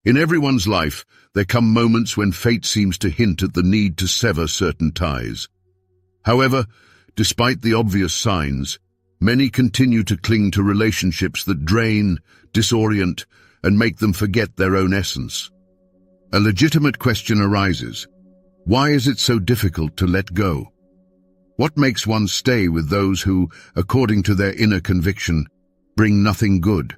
In everyone's life, there come moments when fate seems to hint at the need to sever certain ties. However, despite the obvious signs, many continue to cling to relationships that drain, disorient, and make them forget their own essence. A legitimate question arises: why is it so difficult to let go? What makes one stay with those who, according to their inner conviction, bring nothing good?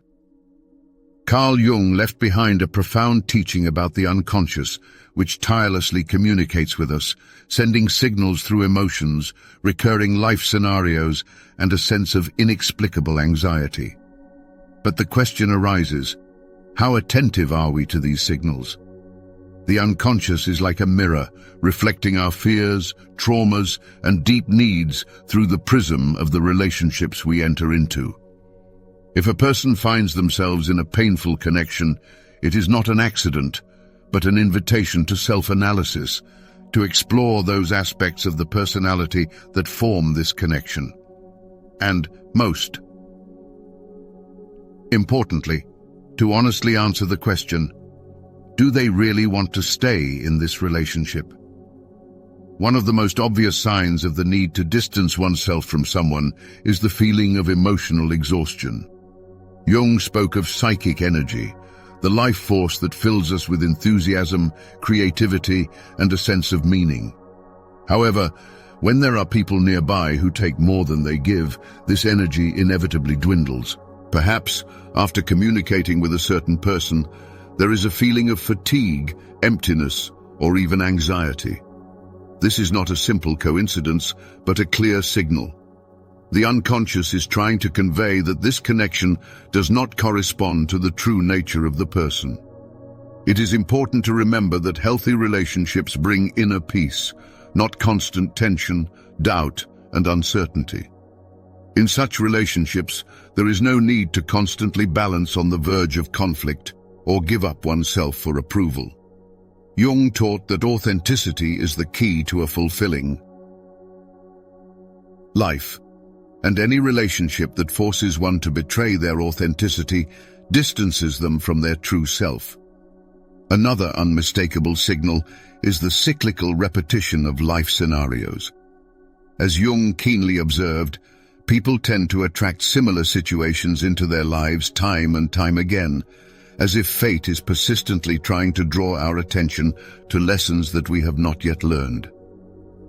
Carl Jung left behind a profound teaching about the unconscious, which tirelessly communicates with us, sending signals through emotions, recurring life scenarios, and a sense of inexplicable anxiety. But the question arises: how attentive are we to these signals? The unconscious is like a mirror, reflecting our fears, traumas, and deep needs through the prism of the relationships we enter into. If a person finds themselves in a painful connection, it is not an accident, but an invitation to self-analysis, to explore those aspects of the personality that form this connection. And, most importantly, to honestly answer the question: do they really want to stay in this relationship? One of the most obvious signs of the need to distance oneself from someone is the feeling of emotional exhaustion. Jung spoke of psychic energy, the life force that fills us with enthusiasm, creativity, and a sense of meaning. However, when there are people nearby who take more than they give, this energy inevitably dwindles. Perhaps, after communicating with a certain person, there is a feeling of fatigue, emptiness, or even anxiety. This is not a simple coincidence, but a clear signal. The unconscious is trying to convey that this connection does not correspond to the true nature of the person. It is important to remember that healthy relationships bring inner peace, not constant tension, doubt, and uncertainty. In such relationships, there is no need to constantly balance on the verge of conflict or give up oneself for approval. Jung taught that authenticity is the key to a fulfilling life, and any relationship that forces one to betray their authenticity distances them from their true self. Another unmistakable signal is the cyclical repetition of life scenarios. As Jung keenly observed, people tend to attract similar situations into their lives time and time again, as if fate is persistently trying to draw our attention to lessons that we have not yet learned.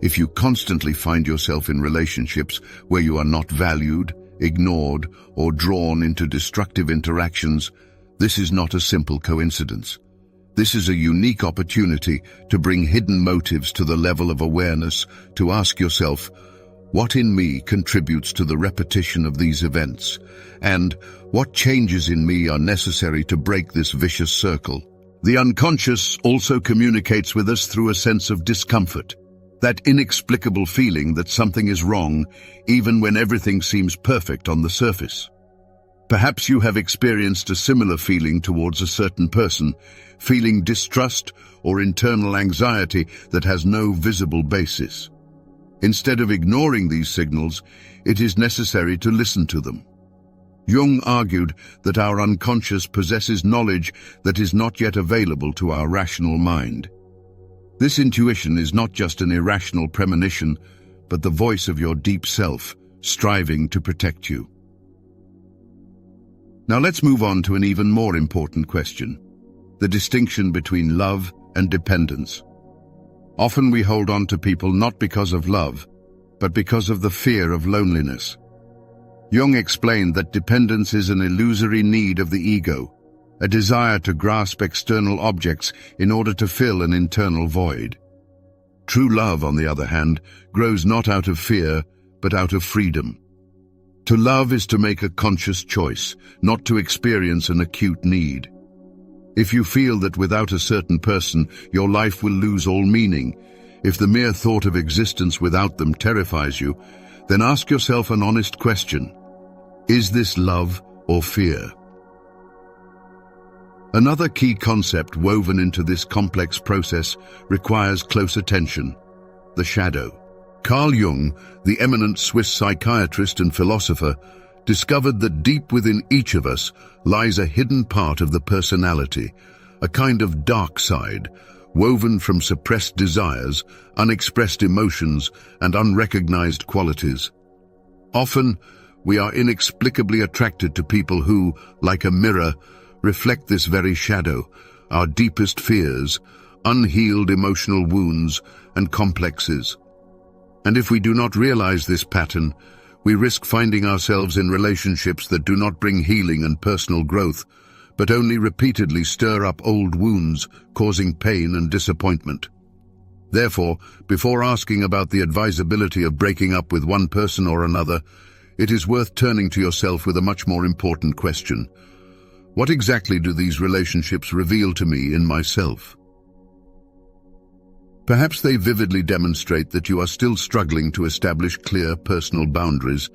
If you constantly find yourself in relationships where you are not valued, ignored, or drawn into destructive interactions, this is not a simple coincidence. This is a unique opportunity to bring hidden motives to the level of awareness, to ask yourself, what in me contributes to the repetition of these events? And what changes in me are necessary to break this vicious circle? The unconscious also communicates with us through a sense of discomfort, that inexplicable feeling that something is wrong, even when everything seems perfect on the surface. Perhaps you have experienced a similar feeling towards a certain person, feeling distrust or internal anxiety that has no visible basis. Instead of ignoring these signals, it is necessary to listen to them. Jung argued that our unconscious possesses knowledge that is not yet available to our rational mind. This intuition is not just an irrational premonition, but the voice of your deep self, striving to protect you. Now let's move on to an even more important question: the distinction between love and dependence. Often we hold on to people not because of love, but because of the fear of loneliness. Jung explained that dependence is an illusory need of the ego, a desire to grasp external objects in order to fill an internal void. True love, on the other hand, grows not out of fear, but out of freedom. To love is to make a conscious choice, not to experience an acute need. If you feel that without a certain person your life will lose all meaning, if the mere thought of existence without them terrifies you, then ask yourself an honest question: is this love or fear? Another key concept woven into this complex process requires close attention: the shadow. Carl Jung, the eminent Swiss psychiatrist and philosopher, discovered that deep within each of us lies a hidden part of the personality, a kind of dark side, woven from suppressed desires, unexpressed emotions, and unrecognized qualities. Often, we are inexplicably attracted to people who, like a mirror, reflect this very shadow, our deepest fears, unhealed emotional wounds, and complexes. And if we do not realize this pattern, we risk finding ourselves in relationships that do not bring healing and personal growth, but only repeatedly stir up old wounds, causing pain and disappointment. Therefore, before asking about the advisability of breaking up with one person or another, it is worth turning to yourself with a much more important question. What exactly do these relationships reveal to me in myself? Perhaps they vividly demonstrate that you are still struggling to establish clear personal boundaries,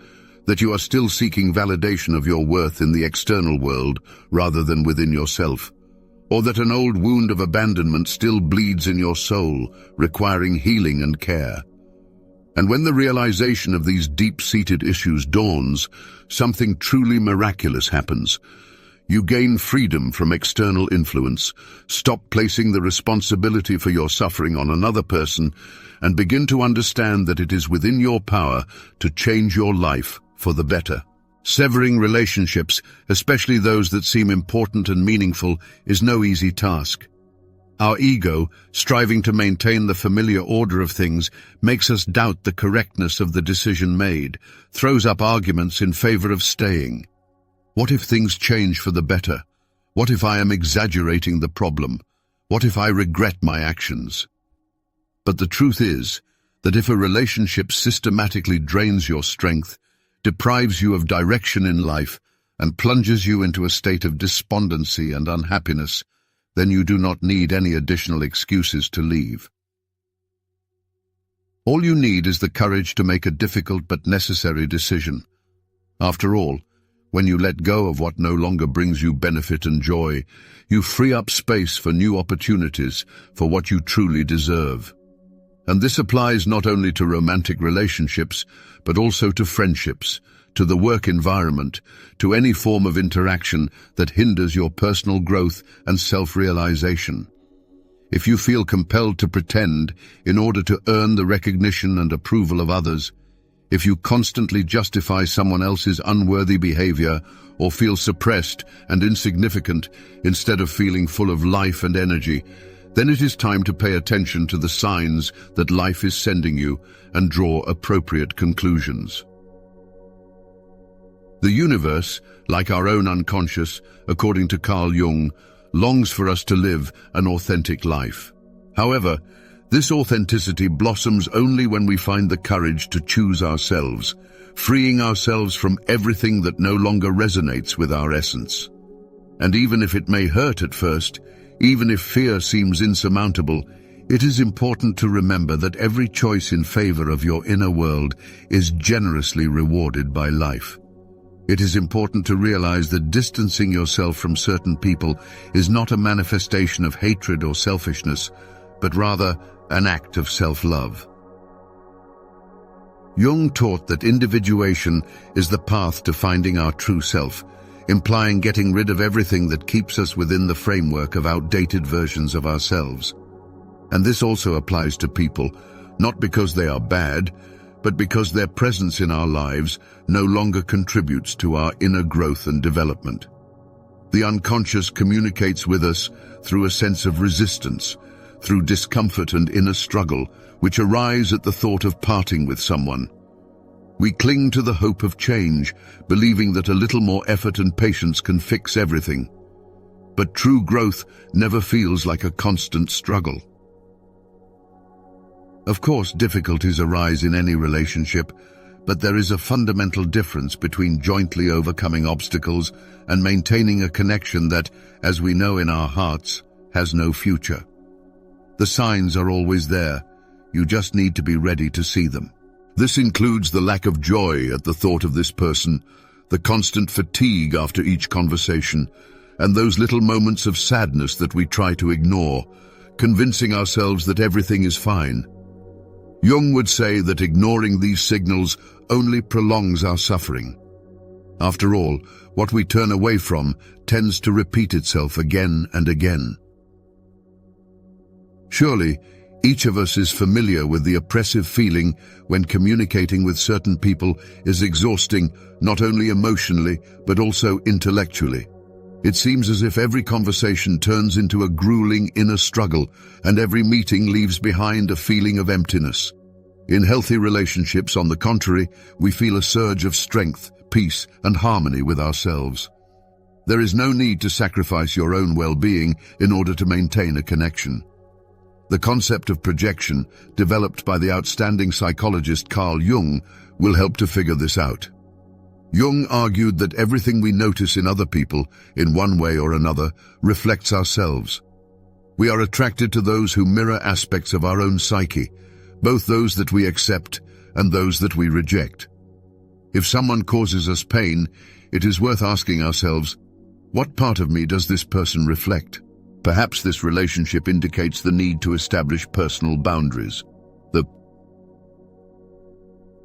that you are still seeking validation of your worth in the external world rather than within yourself, or that an old wound of abandonment still bleeds in your soul, requiring healing and care. And when the realization of these deep-seated issues dawns, something truly miraculous happens. You gain freedom from external influence, stop placing the responsibility for your suffering on another person, and begin to understand that it is within your power to change your life for the better. Severing relationships, especially those that seem important and meaningful, is no easy task. Our ego, striving to maintain the familiar order of things, makes us doubt the correctness of the decision made, throws up arguments in favor of staying. What if things change for the better? What if I am exaggerating the problem? What if I regret my actions? But the truth is that if a relationship systematically drains your strength, deprives you of direction in life, and plunges you into a state of despondency and unhappiness, then you do not need any additional excuses to leave. All you need is the courage to make a difficult but necessary decision. After all, when you let go of what no longer brings you benefit and joy, you free up space for new opportunities, for what you truly deserve. And this applies not only to romantic relationships, but also to friendships, to the work environment, to any form of interaction that hinders your personal growth and self-realization. If you feel compelled to pretend in order to earn the recognition and approval of others, if you constantly justify someone else's unworthy behavior or feel suppressed and insignificant instead of feeling full of life and energy, then it is time to pay attention to the signs that life is sending you and draw appropriate conclusions. The universe, like our own unconscious, according to Jung, longs for us to live an authentic life. However, this authenticity blossoms only when we find the courage to choose ourselves, freeing ourselves from everything that no longer resonates with our essence. And even if it may hurt at first, even if fear seems insurmountable, it is important to remember that every choice in favor of your inner world is generously rewarded by life. It is important to realize that distancing yourself from certain people is not a manifestation of hatred or selfishness, but rather an act of self-love. Jung taught that individuation is the path to finding our true self, implying getting rid of everything that keeps us within the framework of outdated versions of ourselves. And this also applies to people, not because they are bad, but because their presence in our lives no longer contributes to our inner growth and development. The unconscious communicates with us through a sense of resistance, through discomfort and inner struggle, which arise at the thought of parting with someone. We cling to the hope of change, believing that a little more effort and patience can fix everything. But true growth never feels like a constant struggle. Of course, difficulties arise in any relationship, but there is a fundamental difference between jointly overcoming obstacles and maintaining a connection that, as we know in our hearts, has no future. The signs are always there. You just need to be ready to see them. This includes the lack of joy at the thought of this person, the constant fatigue after each conversation, and those little moments of sadness that we try to ignore, convincing ourselves that everything is fine. Jung would say that ignoring these signals only prolongs our suffering. After all, what we turn away from tends to repeat itself again and again. Surely, each of us is familiar with the oppressive feeling when communicating with certain people is exhausting, not only emotionally, but also intellectually. It seems as if every conversation turns into a grueling inner struggle, and every meeting leaves behind a feeling of emptiness. In healthy relationships, on the contrary, we feel a surge of strength, peace, and harmony with ourselves. There is no need to sacrifice your own well-being in order to maintain a connection. The concept of projection, developed by the outstanding psychologist Jung, will help to figure this out. Jung argued that everything we notice in other people, in one way or another, reflects ourselves. We are attracted to those who mirror aspects of our own psyche, both those that we accept and those that we reject. If someone causes us pain, it is worth asking ourselves, what part of me does this person reflect? Perhaps this relationship indicates the need to establish personal boundaries. The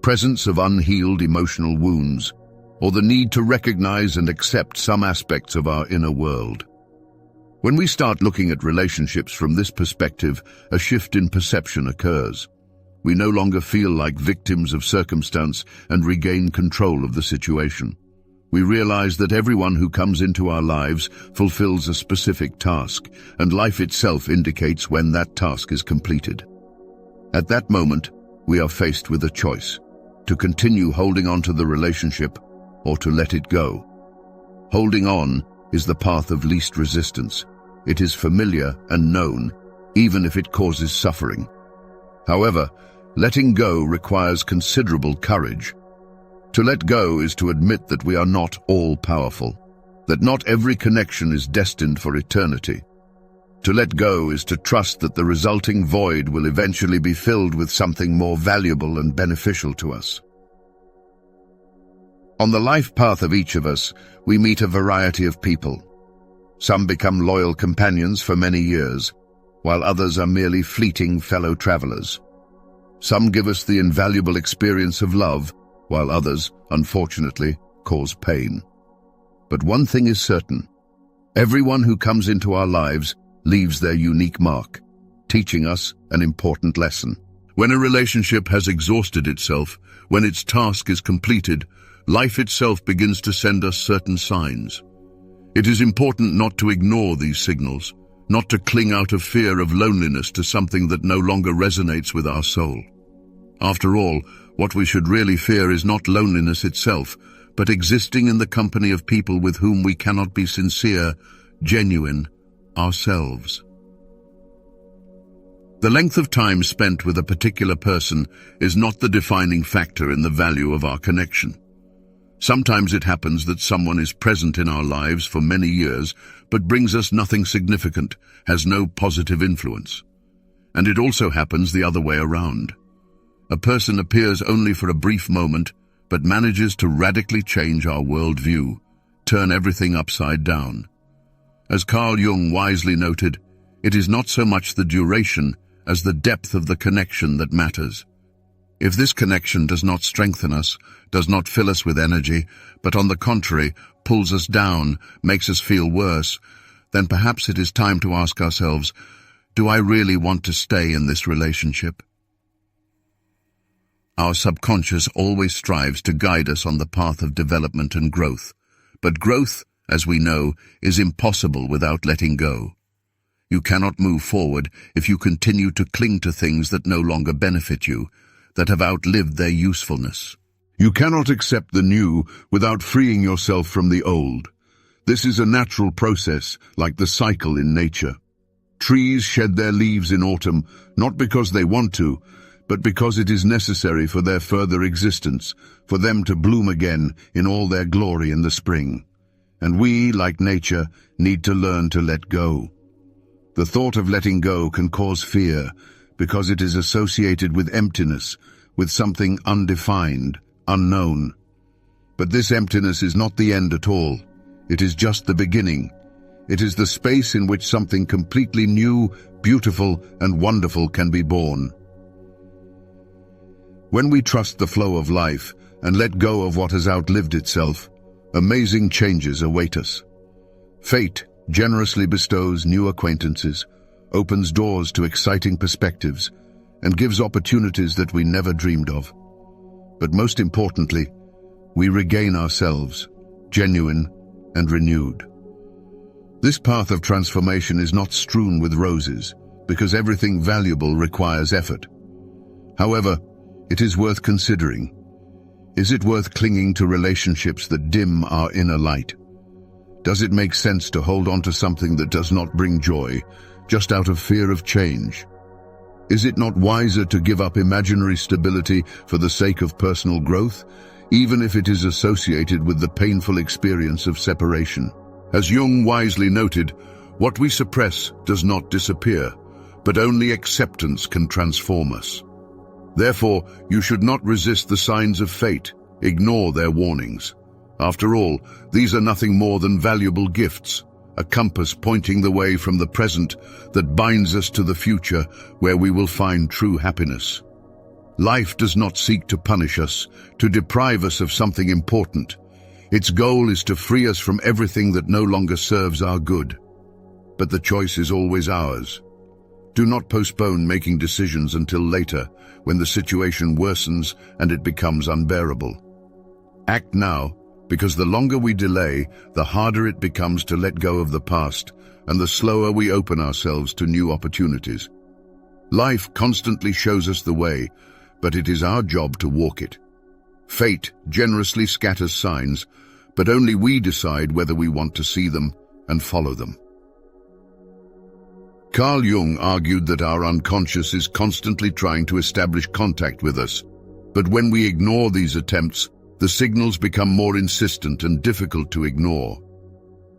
presence of unhealed emotional wounds, or the need to recognize and accept some aspects of our inner world. When we start looking at relationships from this perspective, a shift in perception occurs. We no longer feel like victims of circumstance and regain control of the situation. We realize that everyone who comes into our lives fulfills a specific task, and life itself indicates when that task is completed. At that moment, we are faced with a choice: to continue holding on to the relationship or to let it go. Holding on is the path of least resistance. It is familiar and known, even if it causes suffering. However, letting go requires considerable courage. To let go is to admit that we are not all-powerful, that not every connection is destined for eternity. To let go is to trust that the resulting void will eventually be filled with something more valuable and beneficial to us. On the life path of each of us, we meet a variety of people. Some become loyal companions for many years, while others are merely fleeting fellow travelers. Some give us the invaluable experience of love, while others, unfortunately, cause pain. But one thing is certain: everyone who comes into our lives leaves their unique mark, teaching us an important lesson. When a relationship has exhausted itself, when its task is completed, life itself begins to send us certain signs. It is important not to ignore these signals, not to cling out of fear of loneliness to something that no longer resonates with our soul. After all, what we should really fear is not loneliness itself, but existing in the company of people with whom we cannot be sincere, genuine, ourselves. The length of time spent with a particular person is not the defining factor in the value of our connection. Sometimes it happens that someone is present in our lives for many years, but brings us nothing significant, has no positive influence. And it also happens the other way around. A person appears only for a brief moment, but manages to radically change our worldview, turn everything upside down. As Jung wisely noted, it is not so much the duration as the depth of the connection that matters. If this connection does not strengthen us, does not fill us with energy, but on the contrary, pulls us down, makes us feel worse, then perhaps it is time to ask ourselves, do I really want to stay in this relationship? Our subconscious always strives to guide us on the path of development and growth. But growth, as we know, is impossible without letting go. You cannot move forward if you continue to cling to things that no longer benefit you, that have outlived their usefulness. You cannot accept the new without freeing yourself from the old. This is a natural process, like the cycle in nature. Trees shed their leaves in autumn, not because they want to, but because it is necessary for their further existence, for them to bloom again in all their glory in the spring. And we, like nature, need to learn to let go. The thought of letting go can cause fear, because it is associated with emptiness, with something undefined, unknown. But this emptiness is not the end at all. It is just the beginning. It is the space in which something completely new, beautiful, and wonderful can be born. When we trust the flow of life and let go of what has outlived itself, amazing changes await us. Fate generously bestows new acquaintances, opens doors to exciting perspectives, and gives opportunities that we never dreamed of. But most importantly, we regain ourselves, genuine and renewed. This path of transformation is not strewn with roses, because everything valuable requires effort. However, it is worth considering. Is it worth clinging to relationships that dim our inner light? Does it make sense to hold on to something that does not bring joy, just out of fear of change? Is it not wiser to give up imaginary stability for the sake of personal growth, even if it is associated with the painful experience of separation? As Jung wisely noted, what we suppress does not disappear, but only acceptance can transform us. Therefore, you should not resist the signs of fate, ignore their warnings. After all, these are nothing more than valuable gifts, a compass pointing the way from the present that binds us to the future where we will find true happiness. Life does not seek to punish us, to deprive us of something important. Its goal is to free us from everything that no longer serves our good. But the choice is always ours. Do not postpone making decisions until later, when the situation worsens and it becomes unbearable. Act now, because the longer we delay, the harder it becomes to let go of the past, and the slower we open ourselves to new opportunities. Life constantly shows us the way, but it is our job to walk it. Fate generously scatters signs, but only we decide whether we want to see them and follow them. Carl Jung argued that our unconscious is constantly trying to establish contact with us, but when we ignore these attempts, the signals become more insistent and difficult to ignore.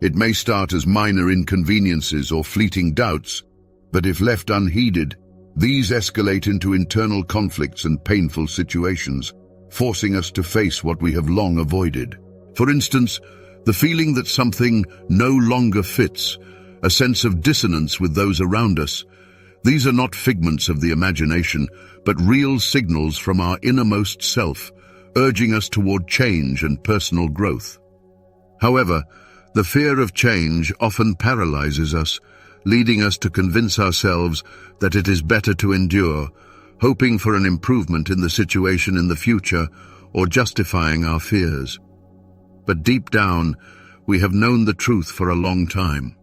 It may start as minor inconveniences or fleeting doubts, but if left unheeded, these escalate into internal conflicts and painful situations, forcing us to face what we have long avoided. For instance, the feeling that something no longer fits, a sense of dissonance with those around us. These are not figments of the imagination, but real signals from our innermost self, urging us toward change and personal growth. However, the fear of change often paralyzes us, leading us to convince ourselves that it is better to endure, hoping for an improvement in the situation in the future or justifying our fears. But deep down, we have known the truth for a long time.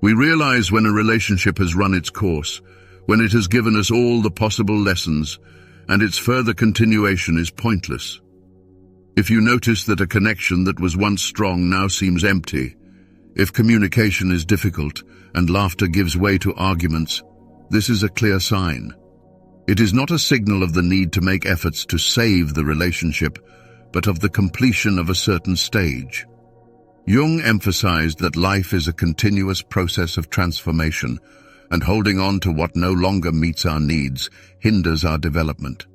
We realize when a relationship has run its course, when it has given us all the possible lessons, and its further continuation is pointless. If you notice that a connection that was once strong now seems empty, if communication is difficult and laughter gives way to arguments, this is a clear sign. It is not a signal of the need to make efforts to save the relationship, but of the completion of a certain stage. Jung emphasized that life is a continuous process of transformation, and holding on to what no longer meets our needs hinders our development.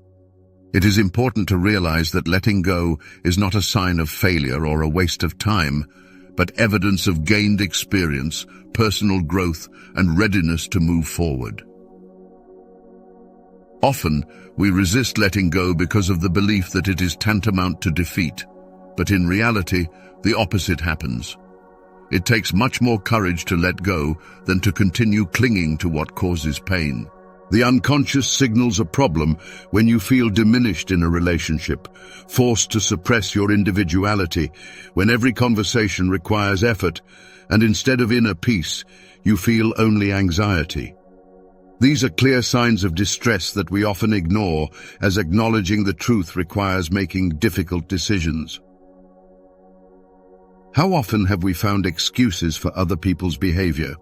It is important to realize that letting go is not a sign of failure or a waste of time, but evidence of gained experience, personal growth, and readiness to move forward. Often, we resist letting go because of the belief that it is tantamount to defeat, but in reality, the opposite happens. It takes much more courage to let go than to continue clinging to what causes pain. The unconscious signals a problem when you feel diminished in a relationship, forced to suppress your individuality, when every conversation requires effort, and instead of inner peace, you feel only anxiety. These are clear signs of distress that we often ignore, as acknowledging the truth requires making difficult decisions. How often have we found excuses for other people's behavior?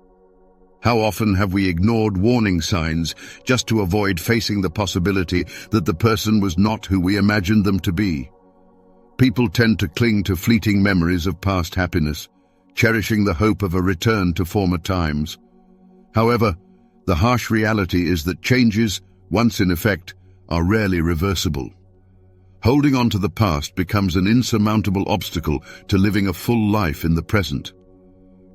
How often have we ignored warning signs just to avoid facing the possibility that the person was not who we imagined them to be? People tend to cling to fleeting memories of past happiness, cherishing the hope of a return to former times. However, the harsh reality is that changes, once in effect, are rarely reversible. Holding on to the past becomes an insurmountable obstacle to living a full life in the present.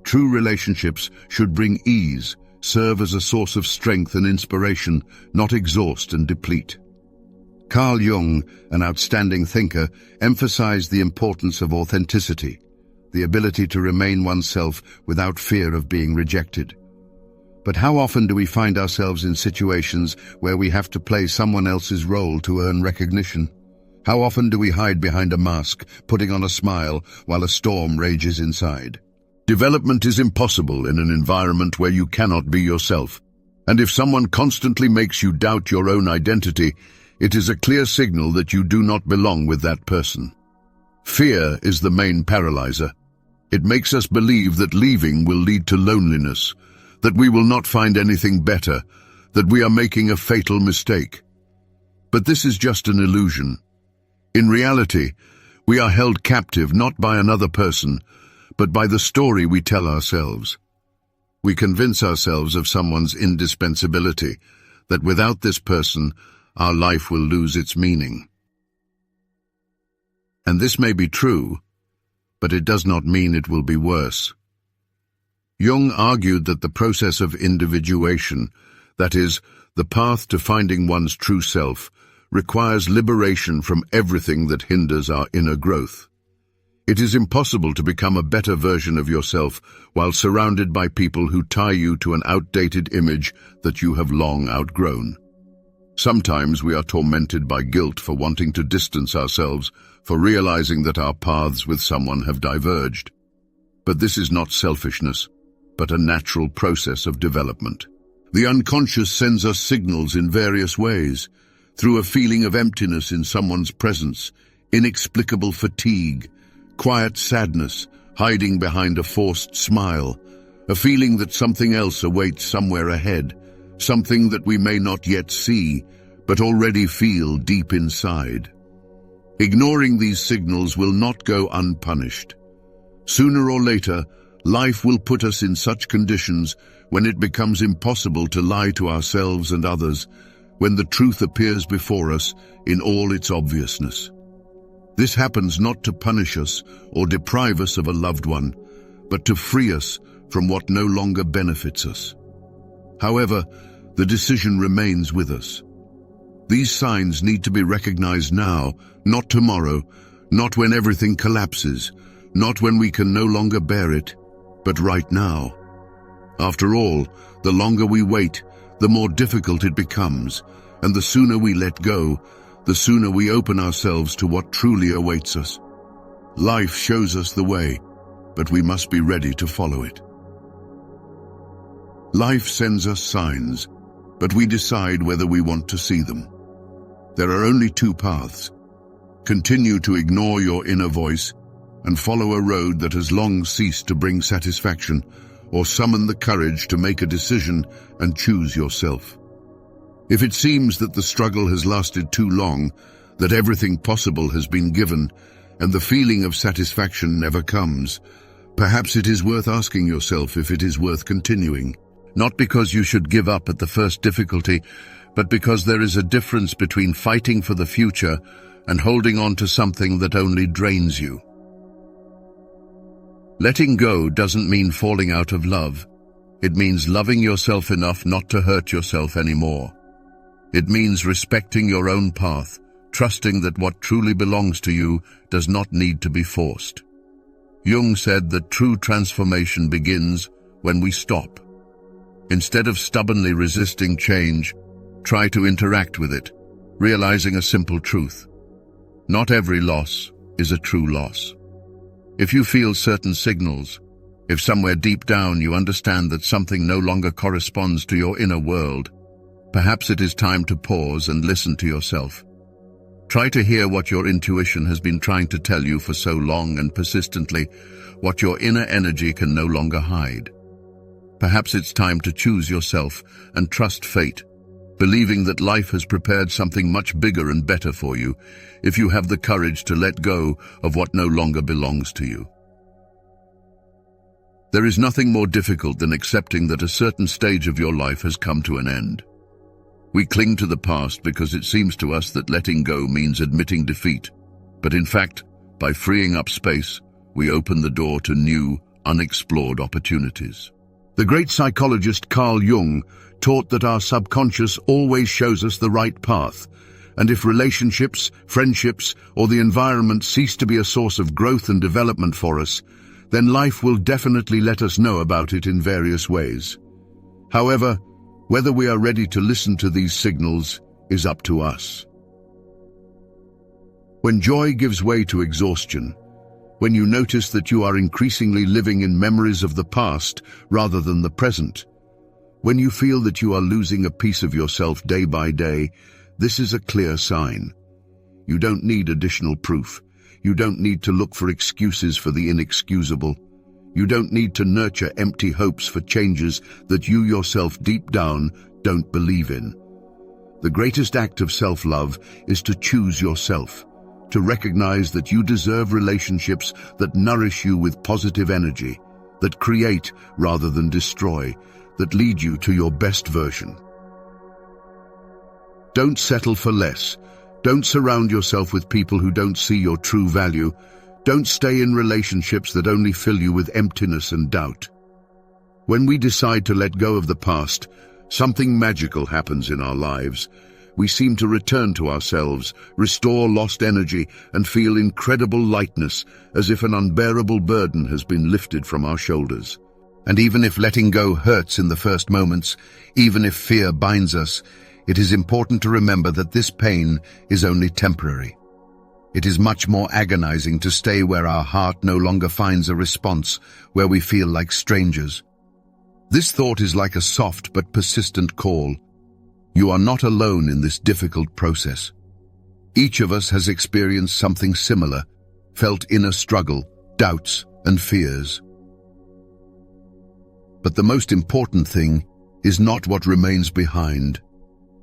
True relationships should bring ease, serve as a source of strength and inspiration, not exhaust and deplete. Carl Jung, an outstanding thinker, emphasized the importance of authenticity, the ability to remain oneself without fear of being rejected. But how often do we find ourselves in situations where we have to play someone else's role to earn recognition? How often do we hide behind a mask, putting on a smile while a storm rages inside? Development is impossible in an environment where you cannot be yourself. And if someone constantly makes you doubt your own identity, it is a clear signal that you do not belong with that person. Fear is the main paralyzer. It makes us believe that leaving will lead to loneliness, that we will not find anything better, that we are making a fatal mistake. But this is just an illusion. In reality, we are held captive not by another person, but by the story we tell ourselves. We convince ourselves of someone's indispensability, that without this person, our life will lose its meaning. And this may be true, but it does not mean it will be worse. Jung argued that the process of individuation, that is, the path to finding one's true self, requires liberation from everything that hinders our inner growth. It is impossible to become a better version of yourself while surrounded by people who tie you to an outdated image that you have long outgrown. Sometimes we are tormented by guilt for wanting to distance ourselves, for realizing that our paths with someone have diverged. But this is not selfishness, but a natural process of development. The unconscious sends us signals in various ways, through a feeling of emptiness in someone's presence, inexplicable fatigue, quiet sadness, hiding behind a forced smile, a feeling that something else awaits somewhere ahead, something that we may not yet see, but already feel deep inside. Ignoring these signals will not go unpunished. Sooner or later, life will put us in such conditions when it becomes impossible to lie to ourselves and others, when the truth appears before us in all its obviousness. This happens not to punish us or deprive us of a loved one, but to free us from what no longer benefits us. However, the decision remains with us. These signs need to be recognized now, not tomorrow, not when everything collapses, not when we can no longer bear it, but right now. After all, the longer we wait, the more difficult it becomes, and the sooner we let go, the sooner we open ourselves to what truly awaits us. Life shows us the way, but we must be ready to follow it. Life sends us signs, but we decide whether we want to see them. There are only two paths. Continue to ignore your inner voice and follow a road that has long ceased to bring satisfaction, or summon the courage to make a decision and choose yourself. If it seems that the struggle has lasted too long, that everything possible has been given, and the feeling of satisfaction never comes, perhaps it is worth asking yourself if it is worth continuing. Not because you should give up at the first difficulty, but because there is a difference between fighting for the future and holding on to something that only drains you. Letting go doesn't mean falling out of love. It means loving yourself enough not to hurt yourself anymore. It means respecting your own path, trusting that what truly belongs to you does not need to be forced. Jung said that true transformation begins when we stop. Instead of stubbornly resisting change, try to interact with it, realizing a simple truth. Not every loss is a true loss. If you feel certain signals, if somewhere deep down you understand that something no longer corresponds to your inner world, perhaps it is time to pause and listen to yourself. Try to hear what your intuition has been trying to tell you for so long and persistently, what your inner energy can no longer hide. Perhaps it's time to choose yourself and trust fate, believing that life has prepared something much bigger and better for you if you have the courage to let go of what no longer belongs to you. There is nothing more difficult than accepting that a certain stage of your life has come to an end. We cling to the past because it seems to us that letting go means admitting defeat, but in fact, by freeing up space, we open the door to new, unexplored opportunities. The great psychologist Carl Jung taught that our subconscious always shows us the right path, and if relationships, friendships, or the environment cease to be a source of growth and development for us, then life will definitely let us know about it in various ways. However, whether we are ready to listen to these signals is up to us. When joy gives way to exhaustion, when you notice that you are increasingly living in memories of the past rather than the present, when you feel that you are losing a piece of yourself day by day, this is a clear sign. You don't need additional proof. You don't need to look for excuses for the inexcusable. You don't need to nurture empty hopes for changes that you yourself deep down don't believe in. The greatest act of self-love is to choose yourself, to recognize that you deserve relationships that nourish you with positive energy, that create rather than destroy, that lead you to your best version. Don't settle for less. Don't surround yourself with people who don't see your true value. Don't stay in relationships that only fill you with emptiness and doubt. When we decide to let go of the past, something magical happens in our lives. We seem to return to ourselves, restore lost energy, and feel incredible lightness, as if an unbearable burden has been lifted from our shoulders. And even if letting go hurts in the first moments, even if fear binds us, it is important to remember that this pain is only temporary. It is much more agonizing to stay where our heart no longer finds a response, where we feel like strangers. This thought is like a soft but persistent call. You are not alone in this difficult process. Each of us has experienced something similar, felt inner struggle, doubts, and fears. But the most important thing is not what remains behind,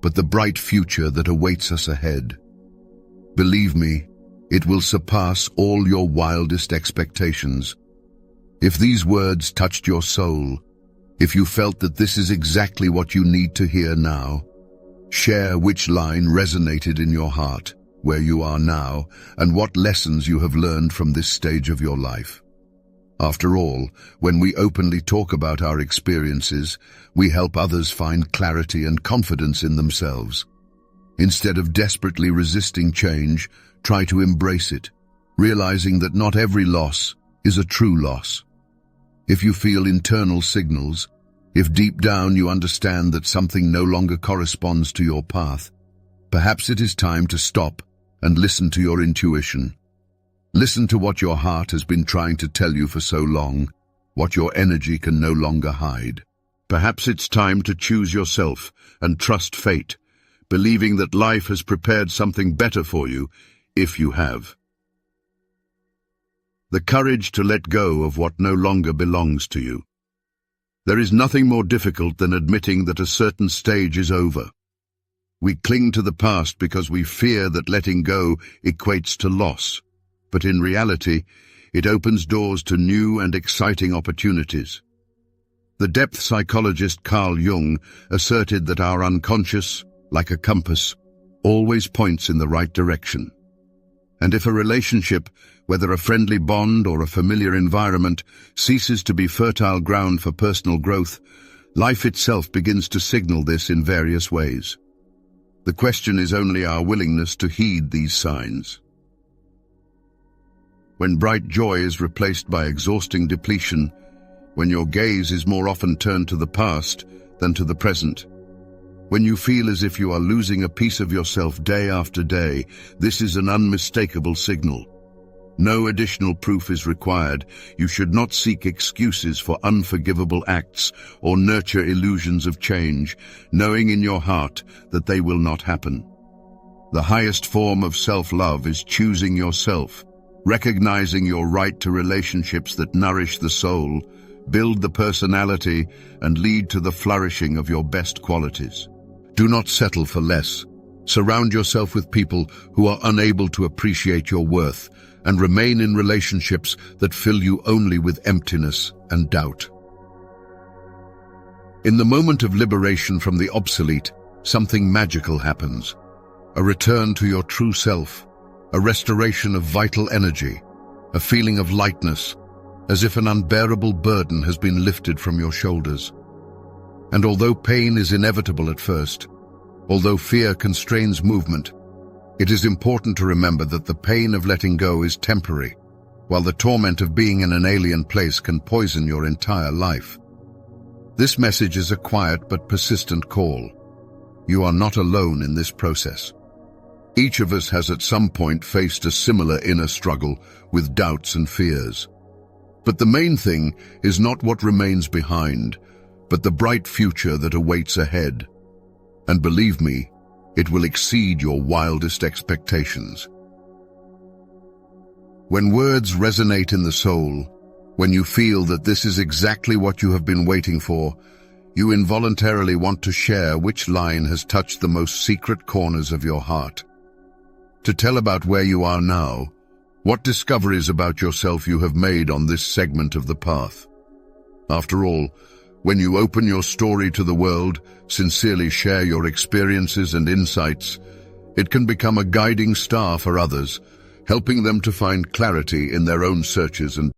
but the bright future that awaits us ahead. Believe me, it will surpass all your wildest expectations. If these words touched your soul, if you felt that this is exactly what you need to hear now, share which line resonated in your heart, where you are now, and what lessons you have learned from this stage of your life. After all, when we openly talk about our experiences, we help others find clarity and confidence in themselves. Instead of desperately resisting change, try to embrace it, realizing that not every loss is a true loss. If you feel internal signals, if deep down you understand that something no longer corresponds to your path, perhaps it is time to stop and listen to your intuition. Listen to what your heart has been trying to tell you for so long, what your energy can no longer hide. Perhaps it's time to choose yourself and trust fate, believing that life has prepared something better for you, if you have. The courage to let go of what no longer belongs to you. There is nothing more difficult than admitting that a certain stage is over. We cling to the past because we fear that letting go equates to loss. But in reality, it opens doors to new and exciting opportunities. The depth psychologist Carl Jung asserted that our unconscious, like a compass, always points in the right direction. And if a relationship, whether a friendly bond or a familiar environment, ceases to be fertile ground for personal growth, life itself begins to signal this in various ways. The question is only our willingness to heed these signs. When bright joy is replaced by exhausting depletion, when your gaze is more often turned to the past than to the present, when you feel as if you are losing a piece of yourself day after day, this is an unmistakable signal. No additional proof is required. You should not seek excuses for unforgivable acts or nurture illusions of change, knowing in your heart that they will not happen. The highest form of self-love is choosing yourself, recognizing your right to relationships that nourish the soul, build the personality, and lead to the flourishing of your best qualities. Do not settle for less. Surround yourself with people who are unable to appreciate your worth, and remain in relationships that fill you only with emptiness and doubt. In the moment of liberation from the obsolete, something magical happens. A return to your true self, a restoration of vital energy, a feeling of lightness, as if an unbearable burden has been lifted from your shoulders. And although pain is inevitable at first, although fear constrains movement, it is important to remember that the pain of letting go is temporary, while the torment of being in an alien place can poison your entire life. This message is a quiet but persistent call. You are not alone in this process. Each of us has at some point faced a similar inner struggle with doubts and fears. But the main thing is not what remains behind, but the bright future that awaits ahead. And believe me, it will exceed your wildest expectations. When words resonate in the soul, when you feel that this is exactly what you have been waiting for, you involuntarily want to share which line has touched the most secret corners of your heart. To tell about where you are now, what discoveries about yourself you have made on this segment of the path. After all, when you open your story to the world, sincerely share your experiences and insights, it can become a guiding star for others, helping them to find clarity in their own searches and